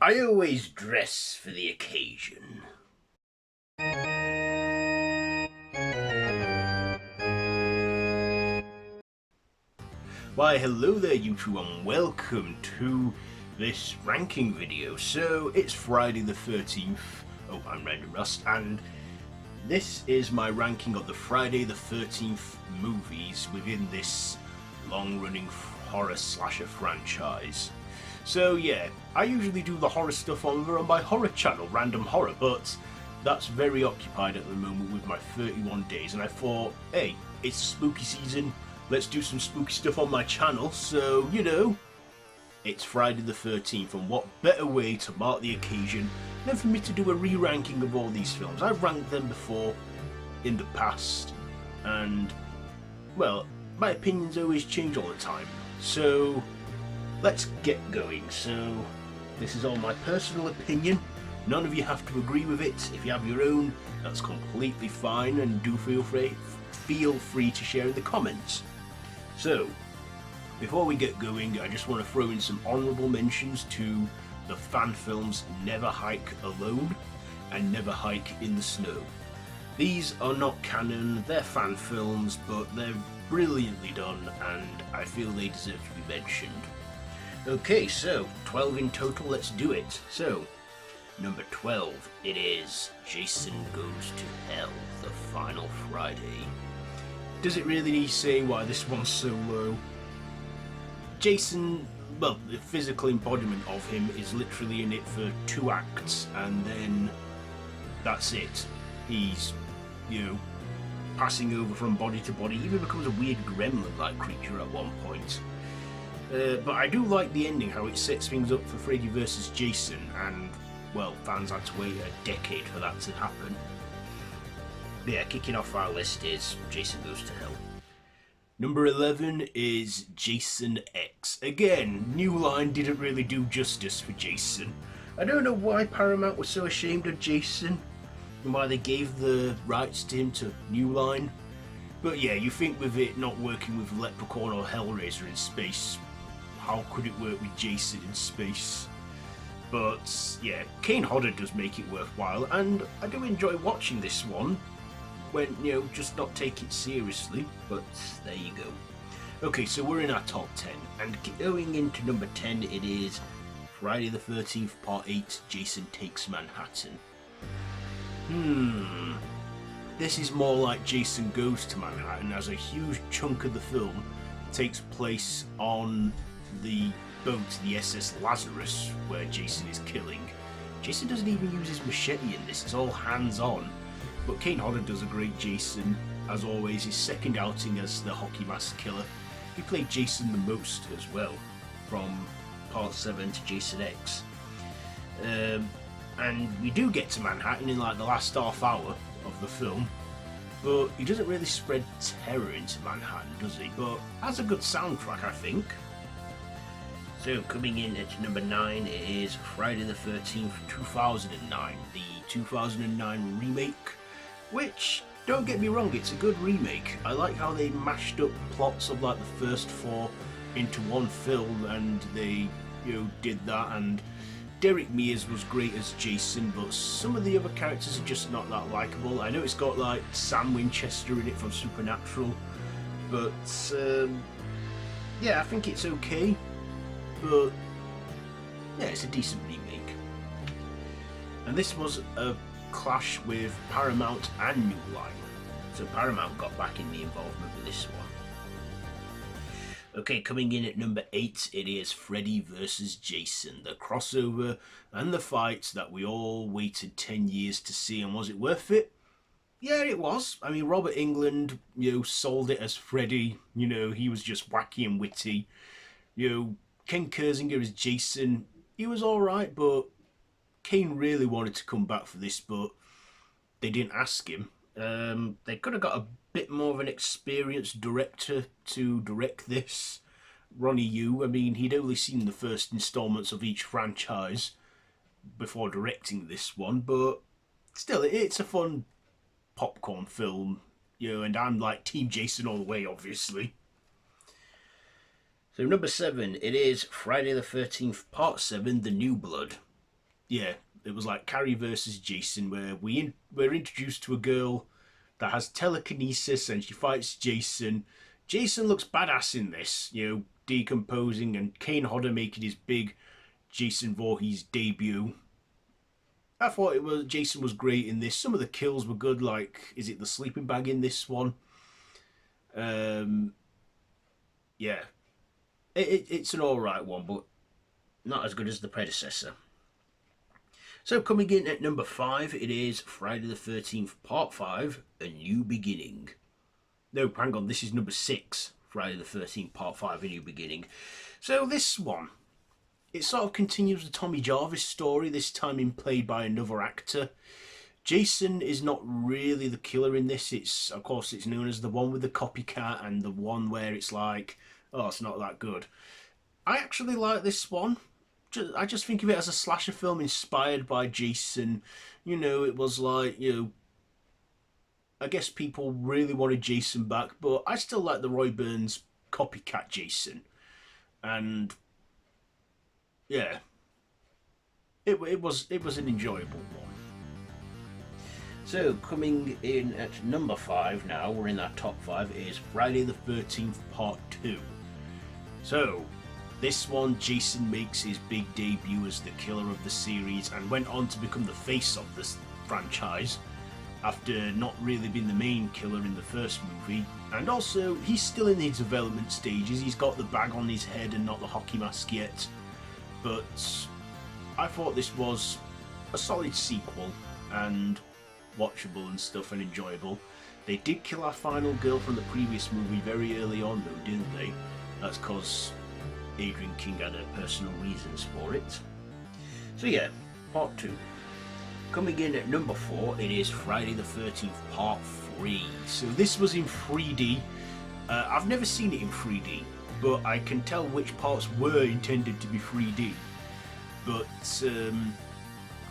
I always dress for the occasion. Why, hello there YouTube and welcome to this ranking video. So, it's Friday the 13th. Oh, I'm Random Rust, and this is my ranking of the Friday the 13th movies within this long-running horror slasher franchise. So yeah, I usually do the horror stuff over on my horror channel, Random Horror, but that's very occupied at the moment with my 31 days, and I thought, hey, it's spooky season, let's do some spooky stuff on my channel, so, you know, it's Friday the 13th, and what better way to mark the occasion than for me to do a re-ranking of all these films. I've ranked them before, in the past, and, well, my opinions always change all the time, so let's get going. So, this is all my personal opinion. None of you have to agree with it. If you have your own, that's completely fine, and do feel free to share in the comments. So, before we get going, I just want to throw in some honourable mentions to the fan films Never Hike Alone and Never Hike in the Snow. These are not canon, they're fan films, but they're brilliantly done, and I feel they deserve to be mentioned. Okay, so 12 in total, let's do it. So, number 12, it is Jason Goes to Hell, The Final Friday. Does it really need to say why this one's so low? Jason, well, the physical embodiment of him is literally in it for 2 acts, and then that's it. He's, you know, passing over from body to body, even becomes a weird gremlin-like creature at one point. But I do like the ending, how it sets things up for Freddy vs. Jason, and, well, fans had to wait a decade for that to happen. But yeah, kicking off our list is Jason Goes to Hell. Number 11 is Jason X. Again, New Line didn't really do justice for Jason. I don't know why Paramount was so ashamed of Jason, and why they gave the rights to him to New Line. But yeah, you think with it not working with Leprechaun or Hellraiser in space, how could it work with Jason in space? But yeah, Kane Hodder does make it worthwhile, and I do enjoy watching this one when, you know, just not take it seriously, but there you go. Okay, so we're in our top 10, and going into number 10, it is Friday the 13th Part 8, Jason Takes Manhattan. This is more like Jason Goes to Manhattan, as a huge chunk of the film takes place on the boat, the SS Lazarus, where Jason is killing. Jason doesn't even use his machete in this, it's all hands-on. But Kane Hodder does a great Jason, as always, his second outing as the hockey mask killer. He played Jason the most as well, from Part 7 to Jason X. And we do get to Manhattan in like the last half hour of the film, but he doesn't really spread terror into Manhattan, does he? But has a good soundtrack, I think. So coming in at number 9, it is Friday the 13th, 2009, the 2009 remake, which, don't get me wrong, it's a good remake. I like how they mashed up plots of like the first 4 into one film, and they, you know, did that, and Derek Mears was great as Jason, but some of the other characters are just not that likeable. I know it's got like Sam Winchester in it from Supernatural, but yeah, I think it's okay. But yeah, it's a decent remake. And this was a clash with Paramount and New Line, so Paramount got back in the involvement with this one. Okay, coming in at number 8, it is Freddy vs. Jason, the crossover and the fight that we all waited 10 years to see, and was it worth it? Yeah, it was. I mean, Robert Englund, you know, sold it as Freddy, you know, he was just wacky and witty. You know, Ken Kirzinger as Jason, he was alright, but Kane really wanted to come back for this, but they didn't ask him. They could have got a bit more of an experienced director to direct this. Ronnie Yu, I mean, he'd only seen the first installments of each franchise before directing this one, but still, it's a fun popcorn film, you know, and I'm like Team Jason all the way, obviously. So number 7, it is Friday the 13th Part 7, The New Blood. yeah, it was like Carrie versus Jason, where we're introduced to a girl that has telekinesis and she fights Jason. Jason looks badass in this, decomposing, and Kane Hodder making his big Jason Voorhees debut. I thought Jason was great in this. Some of the kills were good, like is it the sleeping bag in this one? Um, yeah, it's an alright one, but not as good as the predecessor. So coming in at number 5, it is Friday the 13th Part 5, A New Beginning. No, hang on, this is number 6, Friday the 13th Part 5, A New Beginning. So this one, it sort of continues the Tommy Jarvis story, this time in played by another actor. Jason is not really the killer in this. Of course, it's known as the one with the copycat and the one where it's like, oh, it's not that good. I actually like this one. I just think of it as a slasher film inspired by Jason. It was like, I guess people really wanted Jason back, but I still like the Roy Burns copycat Jason. And yeah, it was an enjoyable one. So coming in at number 5 now, we're in that top 5, is Friday the 13th Part 2. So this one, Jason makes his big debut as the killer of the series and went on to become the face of this franchise after not really being the main killer in the first movie. And also, he's still in his development stages. He's got the bag on his head and not the hockey mask yet. But I thought this was a solid sequel and watchable and stuff and enjoyable. They did kill our final girl from the previous movie very early on though, didn't they? That's because Adrienne King had her personal reasons for it. So yeah, Part 2. Coming in at number 4, it is Friday the 13th Part 3. So this was in 3D. I've never seen it in 3D, but I can tell which parts were intended to be 3D. But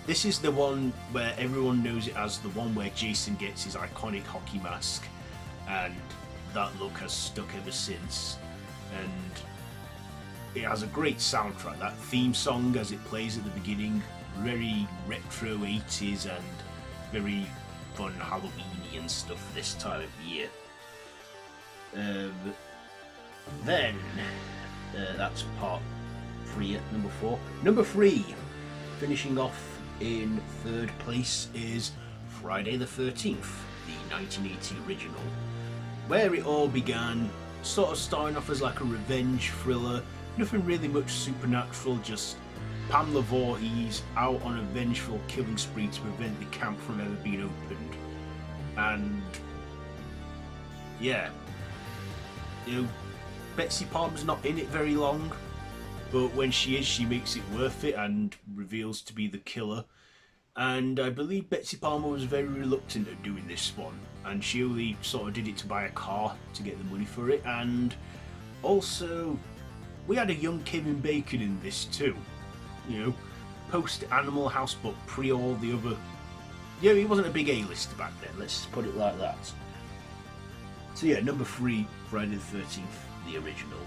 this is the one where everyone knows it as the one where Jason gets his iconic hockey mask, and that look has stuck ever since. And it has a great soundtrack. That theme song as it plays at the beginning, very retro 80s and very fun Halloweeny and stuff this time of year. Then that's part 3 at number 4. Number 3, finishing off in 3rd place, is Friday the 13th, the 1980 original, where it all began, sort of starting off as like a revenge thriller. Nothing really much supernatural, just Pamela Voorhees out on a vengeful killing spree to prevent the camp from ever being opened. And yeah, Betsy Palmer's not in it very long, but when she is, she makes it worth it and reveals to be the killer. And I believe Betsy Palmer was very reluctant at doing this one, and she only sort of did it to buy a car to get the money for it. And also, we had a young Kevin Bacon in this too, post Animal House but pre all the other. He wasn't a big A-lister back then, let's put it like that. So yeah, number 3, Friday the 13th, the original.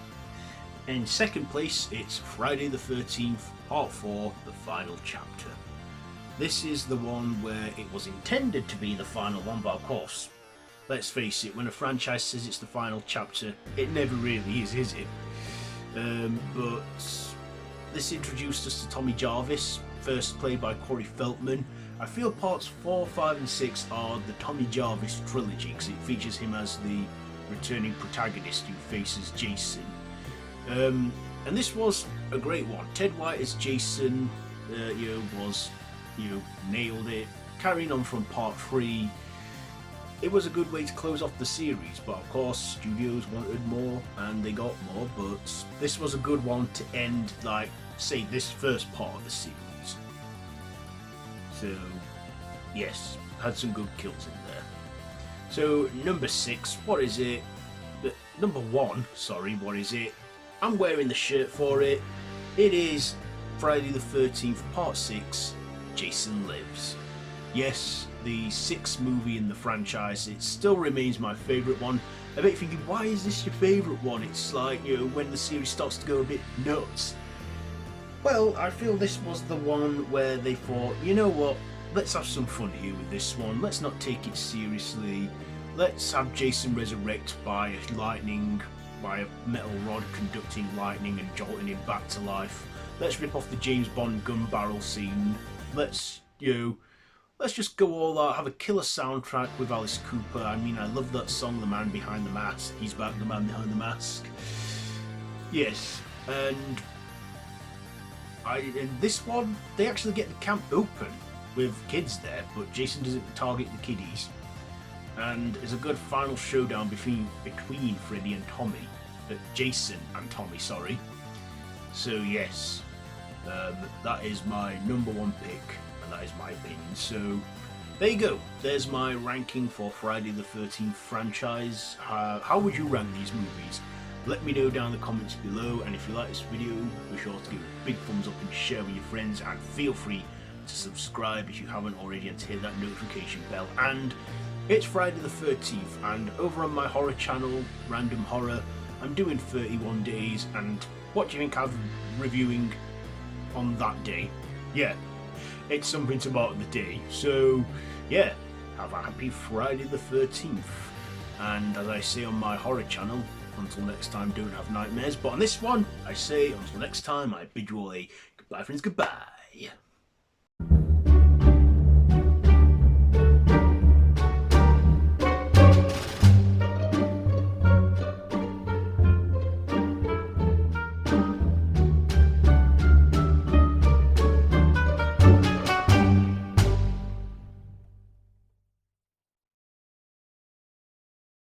In 2nd place, it's Friday the 13th, Part 4, the final chapter. This is the one where it was intended to be the final one, but of course, let's face it, when a franchise says it's the final chapter, it never really is it? But this introduced us to Tommy Jarvis, first played by Corey Feldman. I feel parts 4, 5 and 6 are the Tommy Jarvis trilogy, because it features him as the returning protagonist who faces Jason. And this was a great one. Ted White as Jason, nailed it. Carrying on from part 3, it was a good way to close off the series, but of course studios wanted more and they got more, but this was a good one to end, like, say, this first part of the series. So yes, had some good kills in there. So number 6, what is it? Number 1, sorry, what is it? I'm wearing the shirt for it. It is Friday the 13th Part 6, Jason Lives. Yes, the 6th movie in the franchise. It still remains my favourite one. I bet you're thinking, why is this your favourite one? It's like, when the series starts to go a bit nuts. Well, I feel this was the one where they thought, you know what, let's have some fun here with this one. Let's not take it seriously. Let's have Jason resurrect by lightning, by a metal rod conducting lightning and jolting him back to life. Let's rip off the James Bond gun barrel scene. Let's just go all out, have a killer soundtrack with Alice Cooper. I mean, I love that song, The Man Behind the Mask. He's back, the man behind the mask. Yes, and in this one, they actually get the camp open with kids there, but Jason doesn't target the kiddies. And it's a good final showdown between Freddy and Tommy. Jason and Tommy, sorry. So yes, that is my number one pick, and that is my opinion. So there you go. There's my ranking for Friday the 13th franchise. How would you rank these movies? Let me know down in the comments below, and if you like this video, be sure to give it a big thumbs up and share with your friends, and feel free to subscribe if you haven't already and to hit that notification bell. And it's Friday the 13th, and over on my horror channel, Random Horror, I'm doing 31 days, and what do you think I'm reviewing on that day? Yeah, it's something to mark the day. So yeah, have a happy Friday the 13th. And as I say on my horror channel, until next time, don't have nightmares. But on this one, I say until next time, I bid you all a goodbye, friends, goodbye.